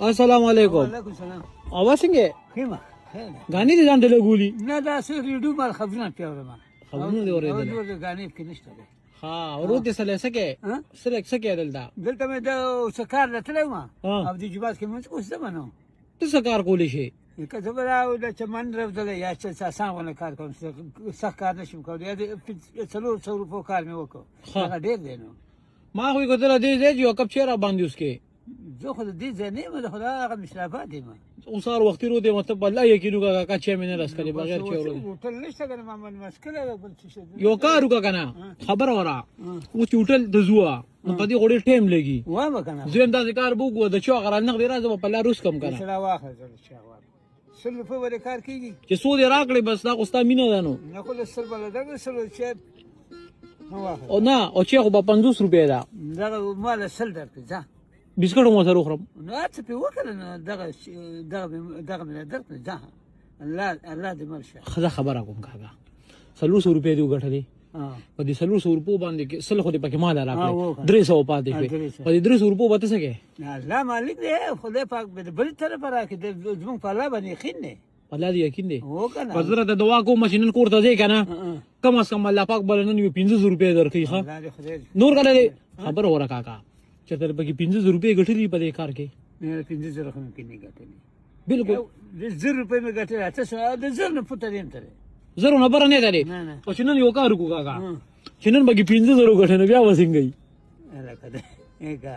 السلام علیکم. وعلیکم سلام. اوا څنګه خیمه غانی دي ځان ته لګولي نه دا څه ریډیو مال خبرونه پیاوړم خبرونه دی اورېدل او غانې کې نشته ده. ها ورته سره سکه ها سره سکه دلته دلته مې دا سکار لته ما ها. او د جوبات کې مې اوس ده منو ته څه کار کولی شي که زه به راو د چمن راوځل یا چې ساسانونه کار کوم سخت کار نشم کولای یا د 300 روپو کار مې وکړ ها. هغه ډېر دی نو ما خو کوتل دې دې یو کپ چیرې باندې اوس کې زه خو د دې ځای نه یم، زه خو د هغه مشرفات یم. اوسار وخت ورو دې مطلب الله یقینو کا چا مینه راس کړي بغیر چا ورو هوټل نشته کنه ما من مشکل ده بل څه شي یو کار وکا کنه خبر اورا او چې هوټل د زوا نو په دې غوډه ټیم لګي وای مکنه زم دا کار بوګو د چا غره نغ دی راځه په لار روس کم کنه سره واخه زل چا واخه سل په ور کار کیږي چې سود راکړي بس دا کوستا مینه ده نو نه خو سل بل دا سل چې نو واخه او نه او چې خو په 50 روپیا ده دا مال سل درته ځه بسکټ مو سره خورم نو څه په وکړه دغه مې درته ځه الله دې مرشه خدا خبره کوم کاغه 300 روپیا دی وګټلې په دې 300 روپو باندې کې سل خو دې پکې مال راکړي 300 پاتې شوی په دې 300 روپو به څه کې الله مالک دې خدای پاک به بل طرف راکړي د زمون په الله باندې یقین نه الله دې یقین دی هو کنه حضرت دعا کو ماشینن کوړه ځي کنه کم از کم الله پاک بلنن یو 500 روپیا درکې ښا الله دې خدای نور کله خبر اورا کاکا چې تر پکې 500 روپیا ګټلې په دې کار کې نه 500 رقم کې نه ګټلې بالکل د 1000 روپے مې ګټلې تاسو د 1000 نه پټه دیم تر زرو نه بر نه دی نه نه او چې نن یو کار وکړو کاکا چې نن بګي 500 ګټنه بیا وسنګي اله کده اګه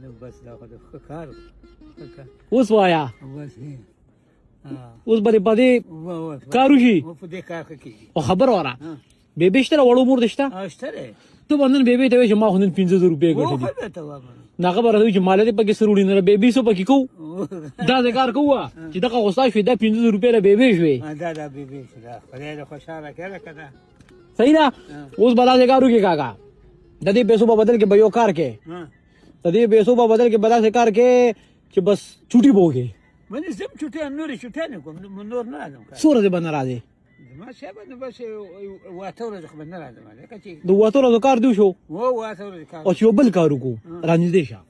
نو بس دا خو کار اوس وایا بس اوس بری پدې کارو شي و په دې کار کې او خبر اورا بیبي شته وړو مور دشته اشتره ته باندې بیبي ته چې ما خو نن 500 روپیا و ګټلې خو ته و نه خبره ده چې مال دې پکې سروړي نه بیبي سو پکې کو دا کار کوه چې دا غوسه شوی دا 500 روپیا له بیبي شوی دا بیبي شدا خدای دې خوشاله کړه کنه صحیح ده اوس بلا دې کارو کې کاکا د دې پیسو په بدل کې به یو کار کې د دې پیسو په بدل کې بلا سے کار کې چې بس چټي بوګي مې زم چټه نور چټه نه کوم نور نه راځم سور دې بن راځي ما شابه نو بس واته ورځ خو نه راځم لکه چې د واتور د کار دی شو واته ورځ کار او چې بل کارو کو رانځ شه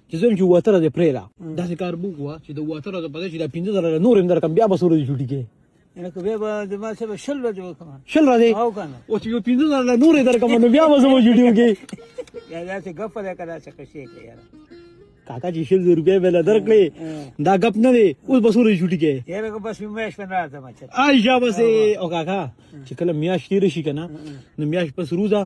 چې زم چې واتر دې پرېلا دا کار بوګوا چې د واتر د پدې چې د 15 نور اندر کم بیا به سور دې چټي کې انا کو به د ما سره شل ورځ وکم شل راځي او کنه او چې 15 نور اندر کم نو بیا به سور چټي کې یا دا څه غف ده کړه څه کشي کې یار کاکا چې 100 روپیا بل درکړي دا غپ نه دی اوس به سور چټي کې یاره کو بس مېش په راځم چې آی شابه سي او کاکا چې کله میاش تیر شي کنه نو میاش پس روزه